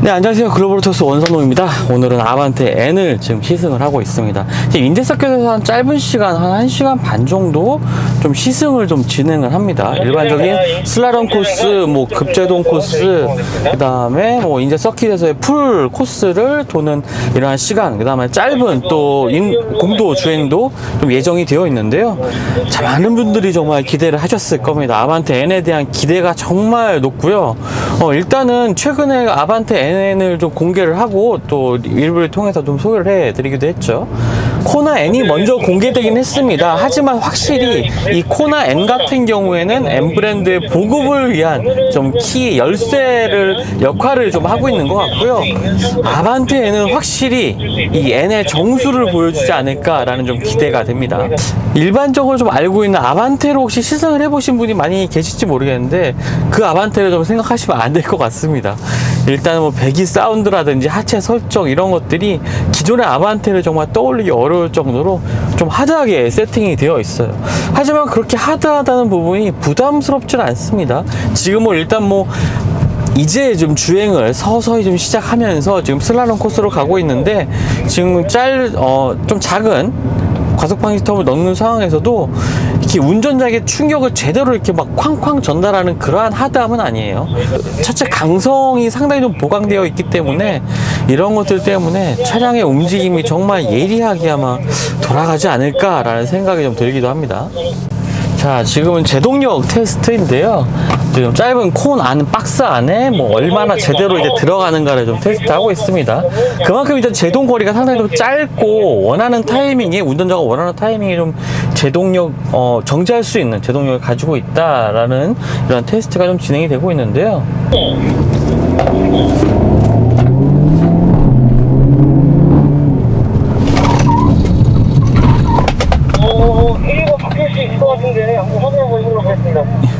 네, 안녕하세요. 글로벌토스 원선호입니다. 오늘은 아반떼 N을 지금 시승을 하고 있습니다. 지금 인제서킷에서 한 짧은 시간, 한 1시간 반 정도 좀 시승을 좀 진행을 합니다. 일반적인 슬라럼 코스, 뭐 급제동 코스, 그 다음에 뭐 인제서킷에서의 풀 코스를 도는 이러한 시간, 그 다음에 짧은 또 공도 주행도 좀 예정이 되어 있는데요. 자, 많은 분들이 정말 기대를 하셨을 겁니다. 아반떼 N에 대한 기대가 정말 높고요. 일단은 최근에 아반떼 N을 좀 공개를 하고 또 일부를 통해서 좀 소개를 해드리기도 했죠. 코나 N이 먼저 공개되긴 했습니다. 하지만 확실히 이 코나 N 같은 경우에는 N 브랜드의 보급을 위한 좀 키 열쇠를 역할을 좀 하고 있는 것 같고요. 아반떼 N은 확실히 이 N의 정수를 보여주지 않을까라는 좀 기대가 됩니다. 일반적으로 좀 알고 있는 아반떼로 혹시 시승을 해보신 분이 많이 계실지 모르겠는데 그 아반떼를 좀 생각하시면 안 될 것 같습니다. 일단 뭐 배기 사운드라든지 하체 설정 이런 것들이 기존의 아반떼를 정말 떠올리기 어려울 정도로 좀 하드하게 세팅이 되어 있어요. 하지만 그렇게 하드하다는 부분이 부담스럽지는 않습니다. 지금은 일단 뭐 이제 좀 주행을 서서히 좀 시작하면서 지금 슬랄롬 코스로 가고 있는데 지금 좀 작은 과속 방지턱을 넣는 상황에서도 이렇게 운전자에게 충격을 제대로 이렇게 막 쾅쾅 전달하는 그러한 하드함은 아니에요. 차체 강성이 상당히 좀 보강되어 있기 때문에 이런 것들 때문에 차량의 움직임이 정말 예리하게 아마 돌아가지 않을까라는 생각이 좀 들기도 합니다. 자, 지금은 제동력 테스트인데요. 지금 짧은 콘 안 박스 안에 뭐 얼마나 제대로 이제 들어가는가를 좀 테스트하고 있습니다. 그만큼 이제 제동 거리가 상당히 좀 짧고 원하는 타이밍에 운전자가 원하는 타이밍에 좀 제동력 정지할 수 있는 제동력을 가지고 있다라는 이런 테스트가 좀 진행이 되고 있는데요.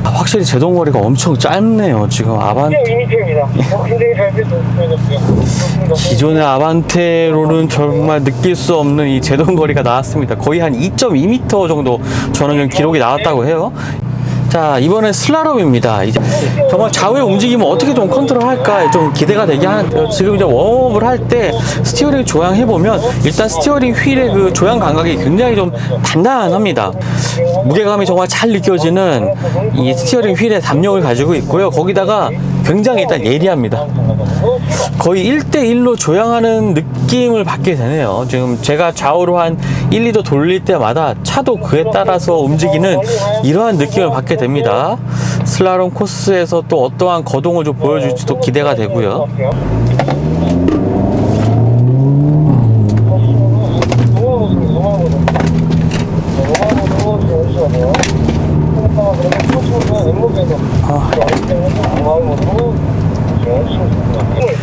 확실히 제동거리가 엄청 짧네요. 지금 아반떼 기존의 아반떼로는 정말 느낄 수 없는 이 제동거리가 나왔습니다. 거의 한 2.2m 정도 저는 좀 기록이 나왔다고 해요. 자, 이번엔 슬라롬입니다. 이제 정말 좌우의 움직임을 어떻게 좀 컨트롤할까 좀 기대가 되게 하는데요. 지금 이제 웜업을 할 때 스티어링 조향해보면 일단 스티어링 휠의 그 조향 감각이 굉장히 좀 단단합니다. 무게감이 정말 잘 느껴지는 이 스티어링 휠의 담력을 가지고 있고요. 거기다가 굉장히 일단 예리합니다. 거의 1대1로 조향하는 느낌을 받게 되네요. 지금 제가 좌우로 한 1, 2도 돌릴 때마다 차도 그에 따라서 움직이는 이러한 느낌을 받게 됩니다. 슬라롬 코스에서 또 어떠한 거동을 좀 보여줄지도 기대가 되고요.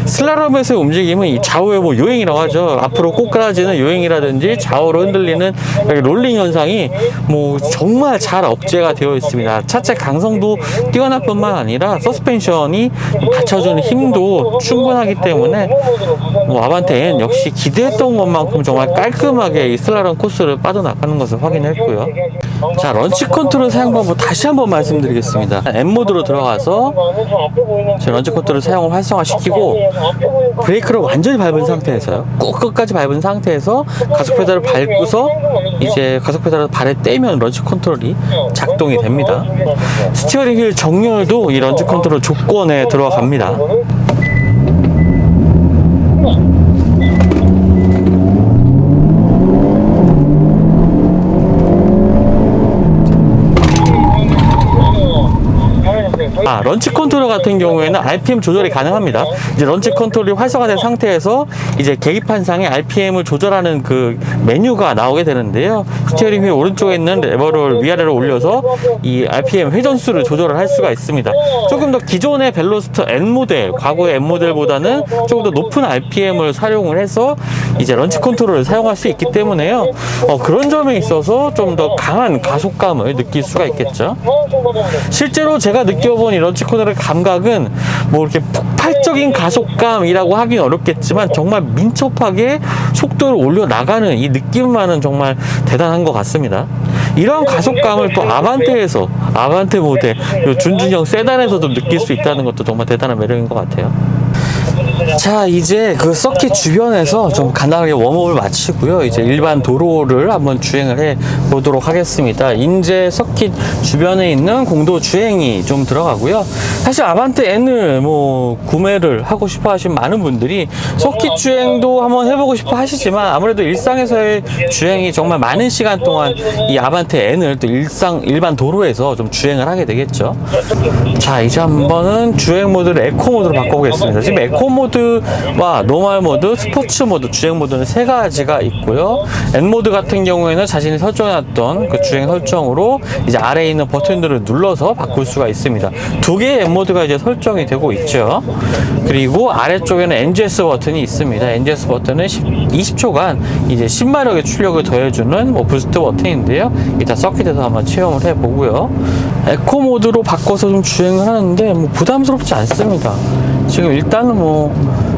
슬라롬에서의 움직임은 이 좌우의 뭐 요행이라고 하죠. 앞으로 꼬꾸라지는 요행이라든지 좌우로 흔들리는 롤링 현상이 뭐 정말 잘 억제가 되어 있습니다. 차체 강성도 뛰어날 뿐만 아니라 서스펜션이 받쳐주는 힘도 충분하기 때문에 뭐 아반떼 N 역시 기대했던 것만큼 정말 깔끔하게 이 슬라롬 코스를 빠져나가는 것을 확인했고요. 자, 런치 컨트롤 사용 방법 다시 한번 말씀드리겠습니다. N 모드로 들어가서 제 런치 컨트롤 사용을 활성화시키고 브레이크를 완전히 밟은 상태에서요. 끝까지 밟은 상태에서 가속 페달을 밟고서 이제 가속 페달을 발에 떼면 런치 컨트롤이 작동이 됩니다. 스티어링 휠 정렬도 이 런치 컨트롤 조건에 들어갑니다. 런치 컨트롤 같은 경우에는 RPM 조절이 가능합니다. 이제 런치 컨트롤이 활성화된 상태에서 이제 계기판상에 RPM을 조절하는 그 메뉴가 나오게 되는데요. 스티어링 휠 오른쪽에 있는 레버를 위아래로 올려서 이 RPM 회전수를 조절을 할 수가 있습니다. 조금 더 기존의 벨로스터 N 모델, 과거의 N 모델보다는 조금 더 높은 RPM을 사용을 해서 이제 런치 컨트롤을 사용할 수 있기 때문에요. 그런 점에 있어서 좀 더 강한 가속감을 느낄 수가 있겠죠. 실제로 제가 느껴본 이 런치 컨트롤 감각은 뭐 이렇게 폭발적인 가속감이라고 하긴 어렵겠지만 정말 민첩하게 속도를 올려 나가는 이 느낌만은 정말 대단한 것 같습니다. 이런 가속감을 또 아반떼에서, 아반떼 모델 준준형 세단에서도 느낄 수 있다는 것도 정말 대단한 매력인 것 같아요. 자, 이제 그 서킷 주변에서 좀 간단하게 웜업을 마치고요. 이제 일반 도로를 한번 주행을 해 보도록 하겠습니다. 이제 서킷 주변에 있는 공도 주행이 좀 들어가고요. 사실 아반떼 N을 뭐 구매를 하고 싶어 하신 많은 분들이 서킷 주행도 한번 해보고 싶어 하시지만 아무래도 일상에서의 주행이 정말 많은 시간 동안 이 아반떼 N을 또 일반 도로에서 좀 주행을 하게 되겠죠. 자, 이제 한번은 주행 모드를 에코 모드로 바꿔보겠습니다. 지금 에코 모드와 노멀 모드, 스포츠 모드, 주행 모드는 세 가지가 있고요. N 모드 같은 경우에는 자신이 설정해놨던 그 주행 설정으로 이제 아래에 있는 버튼들을 눌러서 바꿀 수가 있습니다. 두 개의 N 모드가 이제 설정이 되고 있죠. 그리고 아래쪽에는 NGS 버튼이 있습니다. NGS 버튼은 20초간 이제 10마력의 출력을 더해주는 뭐 부스트 버튼인데요. 이따 서킷에서 한번 체험을 해보고요. 에코 모드로 바꿔서 좀 주행을 하는데 뭐 부담스럽지 않습니다. 지금 일단은 뭐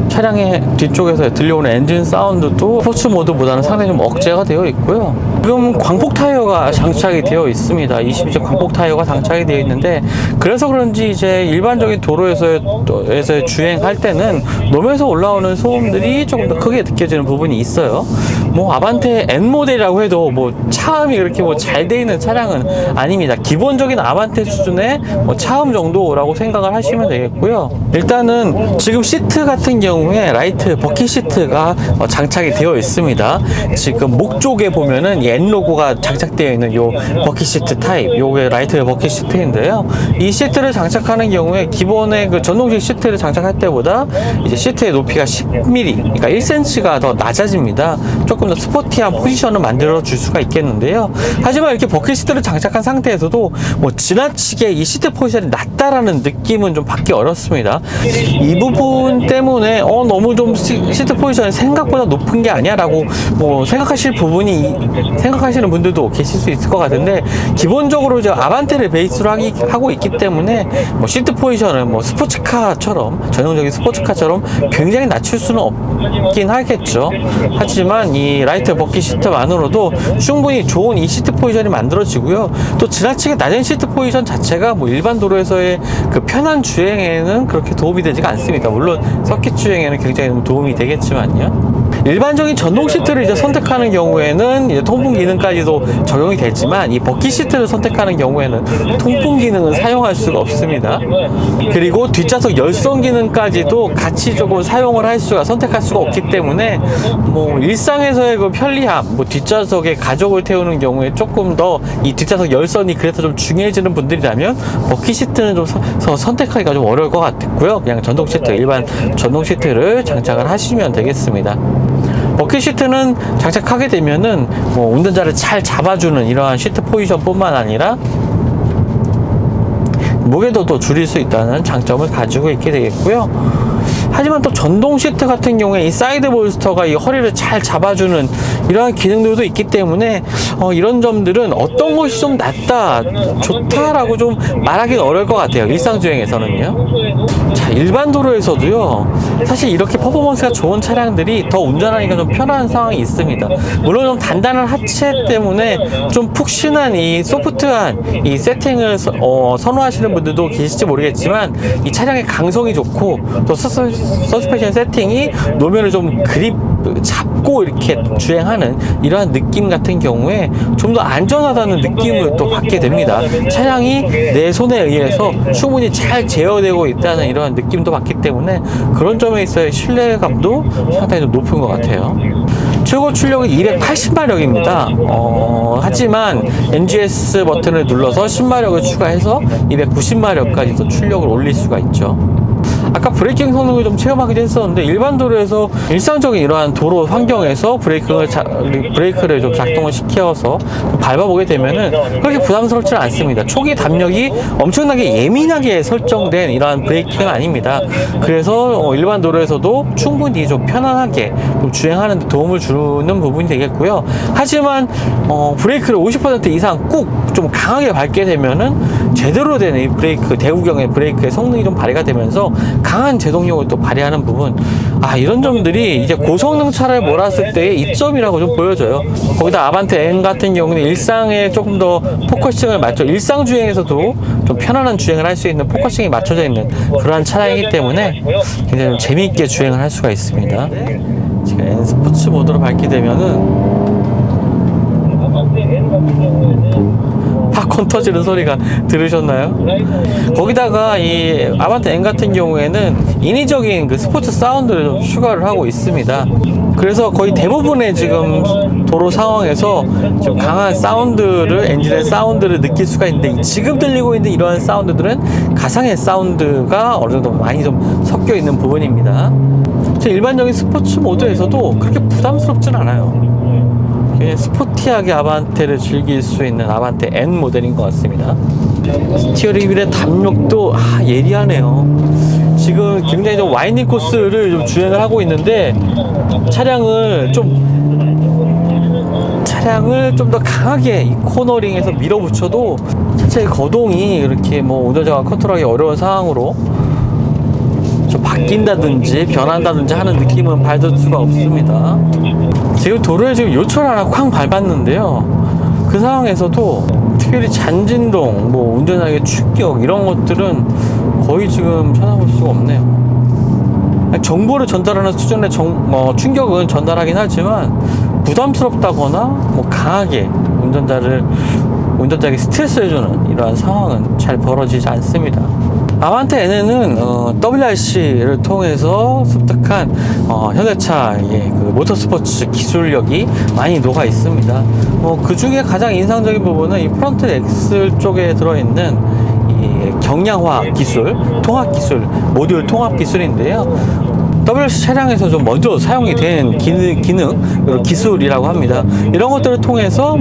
차량의 뒤쪽에서 들려오는 엔진 사운드도 스포츠 모드보다는 상당히 좀 억제가 되어 있고요. 지금 광폭 타이어가 장착이 되어 있습니다. 22제 광폭 타이어가 장착이 되어 있는데 그래서 그런지 이제 일반적인 도로에서의 주행할 때는 놈에서 올라오는 소음들이 조금 더 크게 느껴지는 부분이 있어요. 뭐 아반떼 N 모델이라고 해도 뭐 차음이 그렇게 뭐 잘 돼 있는 차량은 아닙니다. 기본적인 아반떼 수준의 뭐 차음 정도라고 생각을 하시면 되겠고요. 일단은 지금 시트 같은 경우에 라이트 버킷 시트가 장착이 되어 있습니다. 지금 목 쪽에 보면은 이 N 로고가 장착되어 있는 요 버킷 시트 타입, 요게 라이트 버킷 시트인데요. 이 시트를 장착하는 경우에 기본의 그 전동식 시트를 장착할 때보다 이제 시트의 높이가 10mm, 그러니까 1cm가 더 낮아집니다. 조금 더 스포티한 포지션을 만들어 줄 수가 있겠는데요. 하지만 이렇게 버킷 시트를 장착한 상태에서도 뭐 지나치게 이 시트 포지션이 낮다라는 느낌은 좀 받기 어렵습니다. 이 부분 때문에 너무 좀 시트 포지션이 생각보다 높은 게 아니야 라고 뭐 생각하시는 분들도 계실 수 있을 것 같은데, 기본적으로 이제 아반떼를 베이스로 하고 있기 때문에 뭐 시트 포지션을 뭐 스포츠카처럼, 전형적인 스포츠카처럼 굉장히 낮출 수는 없긴 하겠죠. 하지만 이 라이트 버킷 시트만으로도 충분히 좋은 이 시트 포지션이 만들어지고요. 또 지나치게 낮은 시트 포지션 자체가 뭐 일반 도로에서의 그 편한 주행에는 그렇게 도움이 되지가 않습니다. 물론 서킷 주행에는 굉장히 도움이 되겠지만요. 일반적인 전동 시트를 이제 선택하는 경우에는 이제 통풍 기능까지도 적용이 되지만 이 버킷 시트를 선택하는 경우에는 통풍 기능은 사용할 수가 없습니다. 그리고 뒷좌석 열선 기능까지도 같이 조금 사용을 할 수가, 선택할 수가 없기 때문에 뭐 일상에서의 그 편리함, 뭐 뒷좌석에 가족을 태우는 경우에 조금 더 이 뒷좌석 열선이 그래서 좀 중요해지는 분들이라면 버킷 시트는 좀 선택하기가 좀 어려울 것 같고요. 그냥 전동 시트, 일반 전동 시트를 장착을 하시면 되겠습니다. 버킷 시트는 장착하게 되면은 뭐 운전자를 잘 잡아주는 이러한 시트 포지션 뿐만 아니라 무게도도 줄일 수 있다는 장점을 가지고 있게 되겠고요. 하지만 또 전동 시트 같은 경우에 이 사이드 볼스터가 이 허리를 잘 잡아주는 이러한 기능들도 있기 때문에 이런 점들은 어떤 것이 좀 낫다, 좋다라고 좀 말하기는 어려울 것 같아요. 일상주행에서는요. 자, 일반 도로에서도요, 사실 이렇게 퍼포먼스가 좋은 차량들이 더 운전하기가 좀 편한 상황이 있습니다. 물론 좀 단단한 하체 때문에 좀 푹신한 이 소프트한 이 세팅을 선호하시는 분들도 계실지 모르겠지만, 이 차량의 강성이 좋고 또 서스펜션 세팅이 노면을 좀 그립 잡고 이렇게 주행하는 이러한 느낌 같은 경우에 좀 더 안전하다는 느낌을 또 받게 됩니다. 차량이 내 손에 의해서 충분히 잘 제어되고 있다는 이러한 느낌도 받기 때문에 그런 점에 있어서 신뢰감도 상당히 좀 높은 것 같아요. 최고 출력은 280마력입니다. 하지만 NGS 버튼을 눌러서 10마력을 추가해서 290마력까지도 출력을 올릴 수가 있죠. 아까 브레이킹 성능을 좀 체험하기도 했었는데, 일반 도로에서 일상적인 이러한 도로 환경에서 브레이크를 좀 작동을 시켜서 밟아보게 되면은 그렇게 부담스럽지는 않습니다. 초기 담력이 엄청나게 예민하게 설정된 이러한 브레이킹은 아닙니다. 그래서 일반 도로에서도 충분히 좀 편안하게 좀 주행하는 데 도움을 주는 부분이 되겠고요. 하지만 브레이크를 50% 이상 꾹 좀 강하게 밟게 되면은 제대로 된 이 브레이크, 대구경의 브레이크의 성능이 좀 발휘가 되면서 강한 제동력을 또 발휘하는 부분, 이런 점들이 이제 고성능 차를 몰았을 때의 이점이라고 좀 보여져요. 거기다 아반떼 N 같은 경우는 일상에 조금 더 포커싱을 맞춰, 일상 주행에서도 좀 편안한 주행을 할 수 있는 포커싱이 맞춰져 있는 그러한 차량이기 때문에 굉장히 좀 재미있게 주행을 할 수가 있습니다. 제가 N 스포츠 모드로 밝게 되면은 팝콘 터지는 소리가 들으셨나요? 거기다가 이 아반떼 N 같은 경우에는 인위적인 그 스포츠 사운드를 좀 추가를 하고 있습니다. 그래서 거의 대부분의 지금 도로 상황에서 좀 강한 사운드를, 엔진의 사운드를 느낄 수가 있는데, 지금 들리고 있는 이러한 사운드들은 가상의 사운드가 어느 정도 많이 좀 섞여 있는 부분입니다. 일반적인 스포츠 모드에서도 그렇게 부담스럽진 않아요. 스포티하게 아반떼를 즐길 수 있는 아반떼 N 모델인 것 같습니다. 스티어링 휠의 담력도 예리하네요. 지금 굉장히 좀 와인딩 코스를 좀 주행을 하고 있는데, 차량을 좀 더 강하게 이 코너링에서 밀어붙여도 자체 거동이 이렇게 뭐 운전자가 컨트롤하기 어려운 상황으로 좀 바뀐다든지 변한다든지 하는 느낌은 받을 수가 없습니다. 지금 도로에 지금 요철 하나 쾅 밟았는데요, 그 상황에서도 특별히 잔진동, 뭐 운전자에게 충격, 이런 것들은 거의 지금 찾아볼 수가 없네요. 정보를 전달하는 수준의 충격은 전달하긴 하지만 부담스럽다거나 뭐 강하게 운전자에게 스트레스를 주는 이러한 상황은 잘 벌어지지 않습니다. 아반떼 N에는 WRC를 통해서 습득한 현대차의 그 모터스포츠 기술력이 많이 녹아 있습니다. 그 중에 가장 인상적인 부분은 이 프론트 엑셀 쪽에 들어있는 이 경량화 기술, 통합 기술, 모듈 통합 기술인데요. WRC 차량에서 좀 먼저 사용이 된 기능, 기술이라고 합니다. 이런 것들을 통해서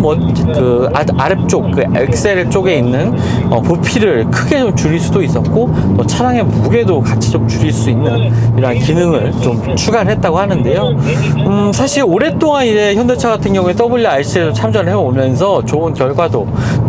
그 아래쪽, 그 엑셀 쪽에 있는 부피를 크게 좀 줄일 수도 있었고, 또 차량의 무게도 같이 좀 줄일 수 있는 이러한 기능을 좀 추가를 했다고 하는데요. 사실 오랫동안 이제 현대차 같은 경우에 WRC에 참전을 해오면서 좋은 결과도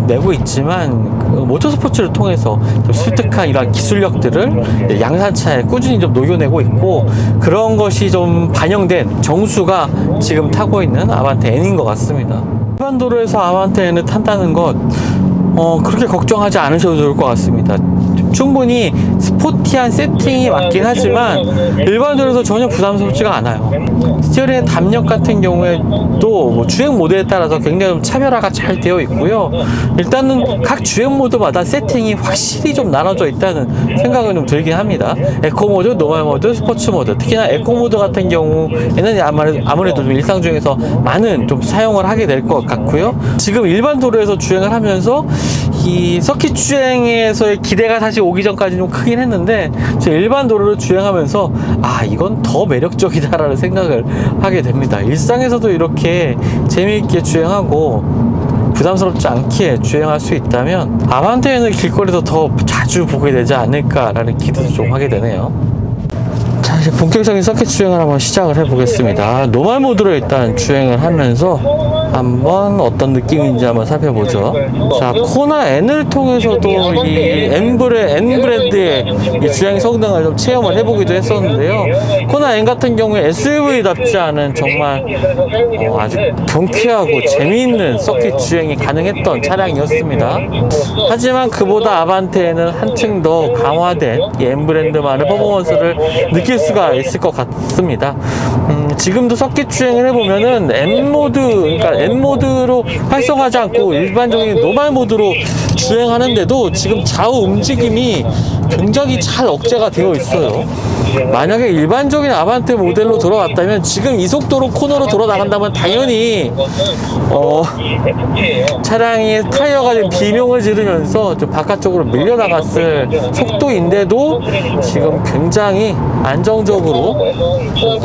내고 있지만, 그 모터스포츠를 통해서 좀 습득한 이러한 기술력들을 양산차에 꾸준히 좀 녹여내고 있고, 그런 것이 좀 반영된 정수가 지금 타고 있는 아반떼 N인 것 같습니다. 일반 도로에서 아반떼 N을 탄다는 것 그렇게 걱정하지 않으셔도 좋을 것 같습니다. 충분히 스포티한 세팅이 맞긴 하지만 일반 도로에서 전혀 부담스럽지가 않아요. 스티어링의 담력 같은 경우에도 뭐 주행 모드에 따라서 굉장히 좀 차별화가 잘 되어 있고요. 일단은 각 주행 모드마다 세팅이 확실히 좀 나눠져 있다는 생각은 좀 들긴 합니다. 에코 모드, 노멀 모드, 스포츠 모드, 특히나 에코 모드 같은 경우에는 아무래도 좀 일상 중에서 많은 좀 사용을 하게 될 것 같고요. 지금 일반 도로에서 주행을 하면서 이 서킷 주행에서의 기대가 사실 오기 전까지 좀 크긴 했는데, 일반 도로를 주행하면서 이건 더 매력적이다라는 생각을 하게 됩니다. 일상에서도 이렇게 재미있게 주행하고 부담스럽지 않게 주행할 수 있다면 아반떼는 길거리에서 더 자주 보게 되지 않을까라는 기대도 좀 하게 되네요. 자, 이제 본격적인 서킷 주행을 한번 시작을 해보겠습니다. 노멀 모드로 일단 주행을 하면서 한번 어떤 느낌인지 한번 살펴보죠. 자, 코나 N을 통해서도 이 N 브랜드의 이 주행 성능을 좀 체험을 해보기도 했었는데요. 코나 N 같은 경우에 SUV답지 않은 정말 아주 경쾌하고 재미있는 서킷 주행이 가능했던 차량이었습니다. 하지만 그보다 아반떼는 한층 더 강화된 이 N 브랜드만의 퍼포먼스를 느낄 수가 있을 것 같습니다. 지금도 서킷 주행을 해보면은 N 모드로 활성화하지 않고 일반적인 노멀 모드로 주행하는데도 지금 좌우 움직임이 굉장히 잘 억제가 되어 있어요. 만약에 일반적인 아반떼 모델로 돌아왔다면 지금 이 속도로 코너로 돌아 나간다면 당연히 차량이 타이어가 좀 비명을 지르면서 좀 바깥쪽으로 밀려나갔을 속도인데도 지금 굉장히 안정적으로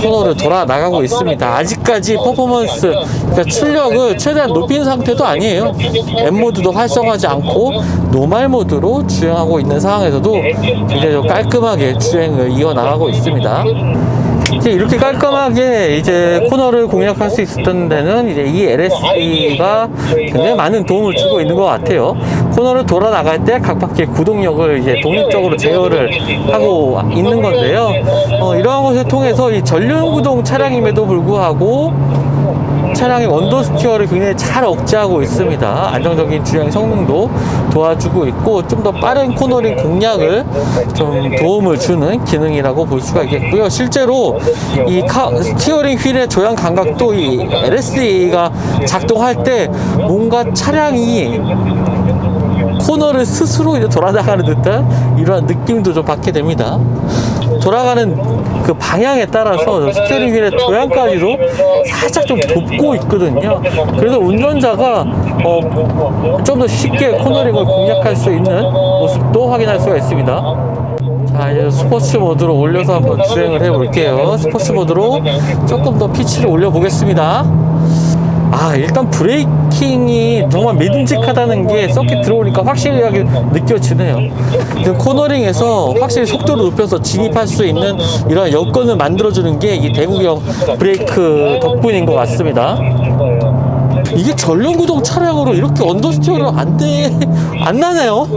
코너를 돌아 나가고 있습니다. 아직까지 퍼포먼스, 그러니까 출력을 최대한 높인 상태도 아니에요. M 모드도 활성화하지 않고 노멀 모드로 주행하고 있는 상황에서도 굉장히 좀 깔끔하게 주행을 이어나가고 있습니다. 이제 이렇게 깔끔하게 이제 코너를 공략할 수 있었던 데는 이제 이 LSD가 굉장히 많은 도움을 주고 있는 것 같아요. 코너를 돌아 나갈 때 각 바퀴의 구동력을 이제 독립적으로 제어를 하고 있는 건데요. 이러한 것을 통해서 이 전륜구동 차량임에도 불구하고 차량의 언더스티어를 굉장히 잘 억제하고 있습니다. 안정적인 주행 성능도 도와주고 있고 좀 더 빠른 코너링 공략을 좀 도움을 주는 기능이라고 볼 수가 있겠고요. 실제로 이 스티어링 휠의 조향 감각도 이 LSD가 작동할 때 뭔가 차량이 코너를 스스로 이제 돌아나가는 듯한 이러한 느낌도 좀 받게 됩니다. 돌아가는 그 방향에 따라서 스티어링 휠의 조향까지도 살짝 좀 돕고 있거든요. 그래서 운전자가 좀 더 쉽게 코너링을 공략할 수 있는 모습도 확인할 수가 있습니다. 자, 이제 스포츠 모드로 올려서 한번 주행을 해 볼게요. 스포츠 모드로 조금 더 피치를 올려 보겠습니다. 일단 브레이킹이 정말 믿음직하다는 게 서킷 들어오니까 확실하게 느껴지네요. 코너링에서 확실히 속도를 높여서 진입할 수 있는 이런 여건을 만들어주는 게 이 대구경 브레이크 덕분인 것 같습니다. 이게 전륜구동 차량으로 이렇게 언더스티어를 안 나네요.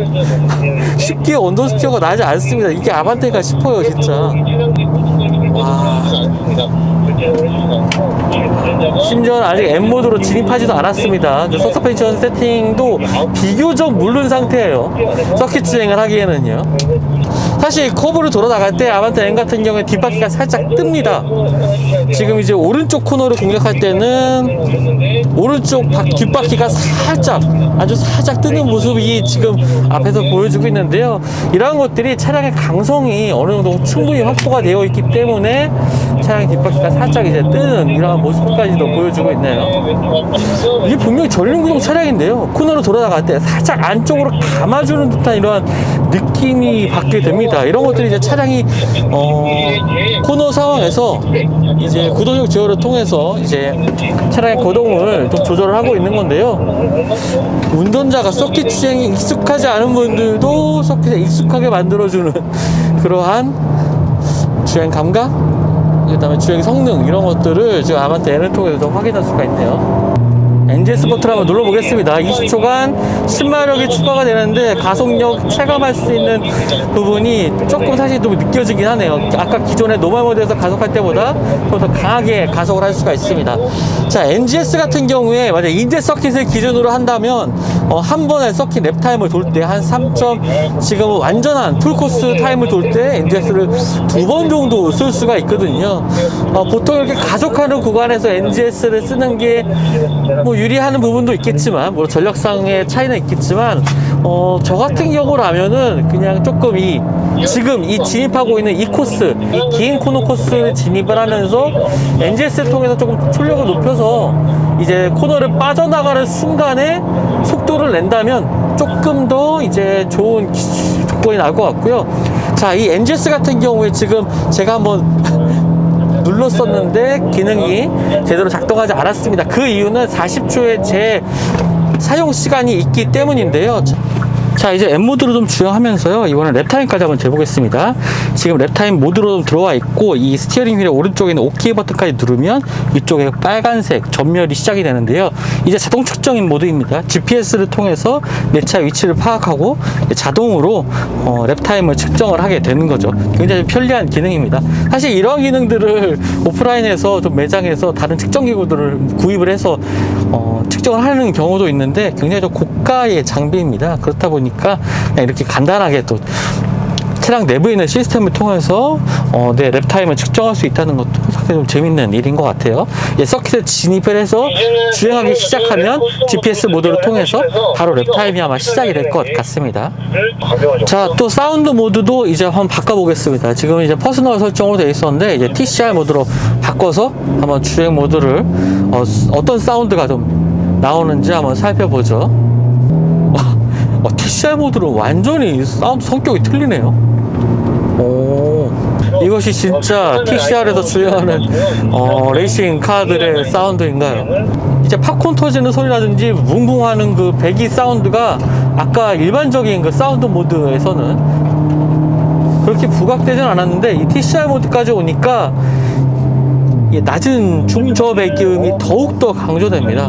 쉽게 언더스티어가 나지 않습니다. 이게 아반떼가 싶어요, 진짜. 심지어 아직 M모드로 진입하지도 않았습니다. 그 서스펜션 세팅도 비교적 무른 상태예요. 서킷 주행을 하기에는요. 사실 커브를 돌아 나갈 때 아반떼 M 같은 경우에 뒷바퀴가 살짝 뜹니다. 지금 이제 오른쪽 코너를 공략할 때는 오른쪽 뒷바퀴가 아주 살짝 뜨는 모습이 지금 앞에서 보여주고 있는데요. 이러한 것들이 차량의 강성이 어느 정도 충분히 확보가 되어 있기 때문에 차량 뒷바퀴가 살짝 이제 뜨는 이러한 모습까지도 보여주고 있네요. 이게 분명히 전륜구동 차량인데요. 코너를 돌아 나갈 때 살짝 안쪽으로 감아주는 듯한 이러한 느낌이 받게 됩니다. 이런 것들이 이제 차량이 코너 상황에서 이제 구동력 제어를 통해서 이제 차량의 거동을 좀 조절을 하고 있는 건데요. 운전자가 서킷 주행이 익숙하지 않은 분들도 서킷에 익숙하게 만들어주는 그러한 주행 감각, 그 다음에 주행 성능 이런 것들을 지금 아반떼 N을 통해서 좀 확인할 수가 있네요. NGS 버튼을 한번 눌러보겠습니다. 20초간 10마력이 추가가 되는데 가속력 체감할 수 있는 부분이 조금 사실 좀 느껴지긴 하네요. 아까 기존의 노멀 모드에서 가속할 때보다 좀 더 강하게 가속을 할 수가 있습니다. 자, NGS 같은 경우에 만약 인제 서킷을 기준으로 한다면 한 번에 서킷 랩 타임을 돌 때 한 3점 지금 완전한 풀코스 타임을 돌 때 NGS를 2번 정도 쓸 수가 있거든요. 보통 이렇게 가속하는 구간에서 NGS를 쓰는 게 뭐 유리하는 부분도 있겠지만 뭐 전력상의 차이는 있겠지만 저 같은 경우라면은 그냥 조금 지금 진입하고 있는 이 코스, 이 긴 코너 코스를 진입을 하면서 NGS를 통해서 조금 출력을 높여서 이제 코너를 빠져나가는 순간에 속도를 낸다면 조금 더 이제 좋은 조건이 나올 것 같고요. 자, 이 NGS 같은 경우에 지금 제가 한번 눌렀었는데 기능이 제대로 작동하지 않았습니다. 그 이유는 40초의 제 사용 시간이 있기 때문인데요. 자, 이제 M 모드로 좀 주행하면서요. 이번엔 랩타임까지 한번 재보겠습니다. 지금 랩타임 모드로 좀 들어와 있고 이 스티어링 휠의 오른쪽에 있는 OK 버튼까지 누르면 위쪽에 빨간색 전멸이 시작이 되는데요. 이제 자동 측정인 모드입니다. GPS를 통해서 내 차 위치를 파악하고 자동으로 랩타임을 측정을 하게 되는 거죠. 굉장히 편리한 기능입니다. 사실 이러한 기능들을 오프라인에서 좀 매장에서 다른 측정 기구들을 구입을 해서 측정을 하는 경우도 있는데 굉장히 좀 고가의 장비입니다. 그렇다 보니까 그냥 이렇게 간단하게 또 차량 내부에 있는 시스템을 통해서 내 랩타임을 측정할 수 있다는 것도 상당히 좀 재밌는 일인 것 같아요. 서킷에 진입을 해서 주행하기 시작하면 GPS 모드를 통해서 바로 랩타임이 아마 시작이 될 것 같습니다. 자, 또 사운드 모드도 이제 한번 바꿔보겠습니다. 지금 이제 퍼스널 설정으로 되어 있었는데 이제 TCR 모드로 바꿔서 한번 주행 모드를 어떤 사운드가 좀 나오는지 한번 살펴보죠. TCR 모드로 완전히 사운드 성격이 틀리네요. 이것이 진짜 TCR에서 주행하는 레이싱 카들의 사운드인가요? 이제 팝콘 터지는 소리라든지 뭉뭉하는 그 배기 사운드가 아까 일반적인 그 사운드 모드에서는 그렇게 부각되진 않았는데 이 TCR 모드까지 오니까 이 낮은 중저 배기음이 더욱더 강조됩니다.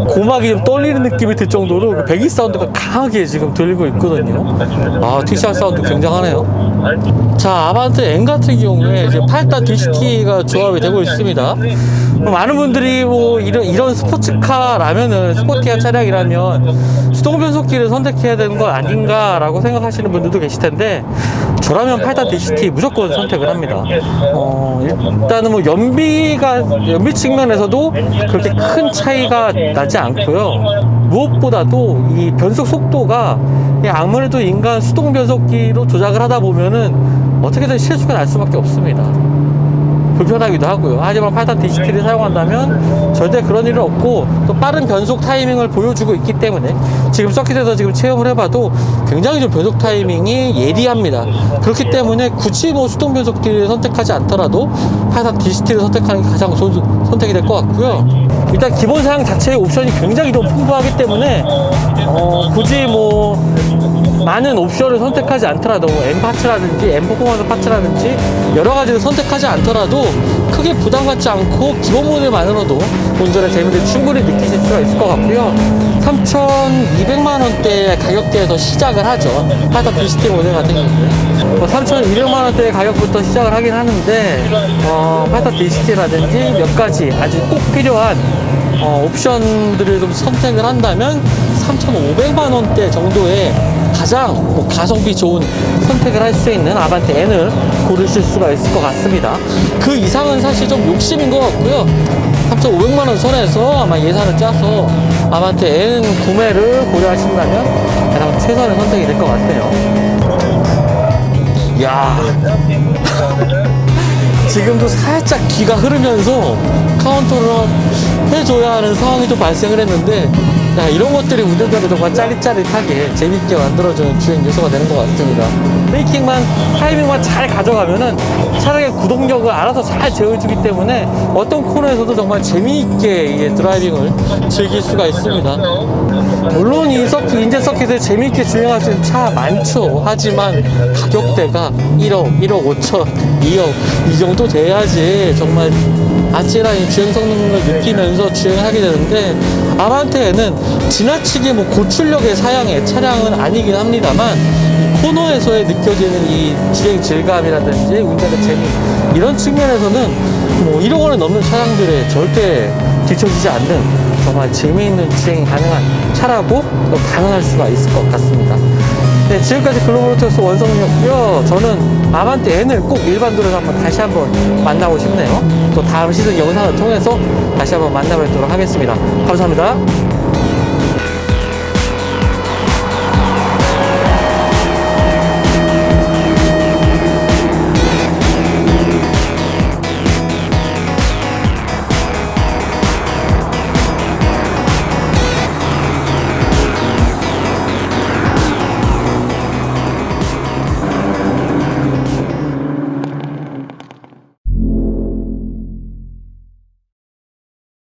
고막이 좀 떨리는 느낌이 들 정도로 그 배기 사운드가 강하게 지금 들리고 있거든요. 아, TCR 사운드 굉장하네요. 자, 아반떼 N 같은 경우에 이제 8단 DCT가 조합이 되고 있습니다. 많은 분들이 뭐 이런 스포츠카라면은, 스포티한 차량이라면 수동 변속기를 선택해야 되는 거 아닌가라고 생각하시는 분들도 계실 텐데, 저라면 8단 DCT 무조건 선택을 합니다. 일단은 뭐 연비 측면에서도 그렇게 큰 차이가 나지 않고요. 무엇보다도 이 변속 속도가 아무래도 인간 수동 변속기로 조작을 하다 보면은 어떻게든 실수가 날 수밖에 없습니다. 불편하기도 하고요. 하지만 8단 DCT를 사용한다면 절대 그런 일은 없고, 또 빠른 변속 타이밍을 보여주고 있기 때문에 지금 서킷에서 지금 체험을 해봐도 굉장히 좀 변속 타이밍이 예리합니다. 그렇기 때문에 굳이 뭐 수동 변속기를 선택하지 않더라도 8단 DCT를 선택하는 게 가장 좋은 선택이 될 것 같고요. 일단 기본 사양 자체의 옵션이 굉장히 좀 풍부하기 때문에 굳이 뭐 많은 옵션을 선택하지 않더라도 M 파츠라든지 M 퍼포먼스 파츠라든지 여러 가지를 선택하지 않더라도 크게 부담 갖지 않고 기본 모델만으로도 운전의 재미를 충분히 느끼실 수가 있을 것 같고요. 3,200만 원대의 가격대에서 시작을 하죠. 8단 DCT 모델 같은 경우는 3,200만 원대의 가격부터 시작을 하긴 하는데 8단 DCT라든지 몇 가지 아주 꼭 필요한 옵션들을 좀 선택을 한다면 3,500만 원대 정도의 가장 가성비 좋은 선택을 할 수 있는 아반떼 N을 고르실 수가 있을 것 같습니다. 그 이상은 사실 좀 욕심인 것 같고요. 3,500만 원 선에서 아마 예산을 짜서 아반떼 N 구매를 고려하신다면 가장 최선의 선택이 될 것 같아요. 이야, 지금도 살짝 기가 흐르면서 카운터를 해줘야 하는 상황이 좀 발생을 했는데, 야, 이런 것들이 운전자를 정말 짜릿짜릿하게 재밌게 만들어주는 주행 요소가 되는 것 같습니다. 브레이킹만, 타이밍만 잘 가져가면은 차량의 구동력을 알아서 잘 재워주기 때문에 어떤 코너에서도 정말 재미있게 드라이빙을 즐길 수가 있습니다. 물론 이 인제 서킷을 재미있게 주행할 수 있는 차 많죠. 하지만 가격대가 1억, 1억 5천, 2억 이 정도 돼야지 정말 아찔한 주행 성능을 느끼면서 주행하게 되는데, 아반떼는 지나치게 뭐 고출력의 사양의 차량은 아니긴 합니다만 이 코너에서의 느껴지는 이 주행 질감이라든지 운전의 재미, 이런 측면에서는 뭐 1억 원을 넘는 차량들에 절대 뒤처지지 않는 정말 재미있는 주행이 가능한 차라고 또 가능할 수가 있을 것 같습니다. 네, 지금까지 글로벌모터스 원성이었고요. 저는 아반떼 N을 꼭 일반 도로에서 다시 한번 만나고 싶네요. 또 다음 시즌 영상을 통해서 다시 한번 만나뵙도록 하겠습니다. 감사합니다.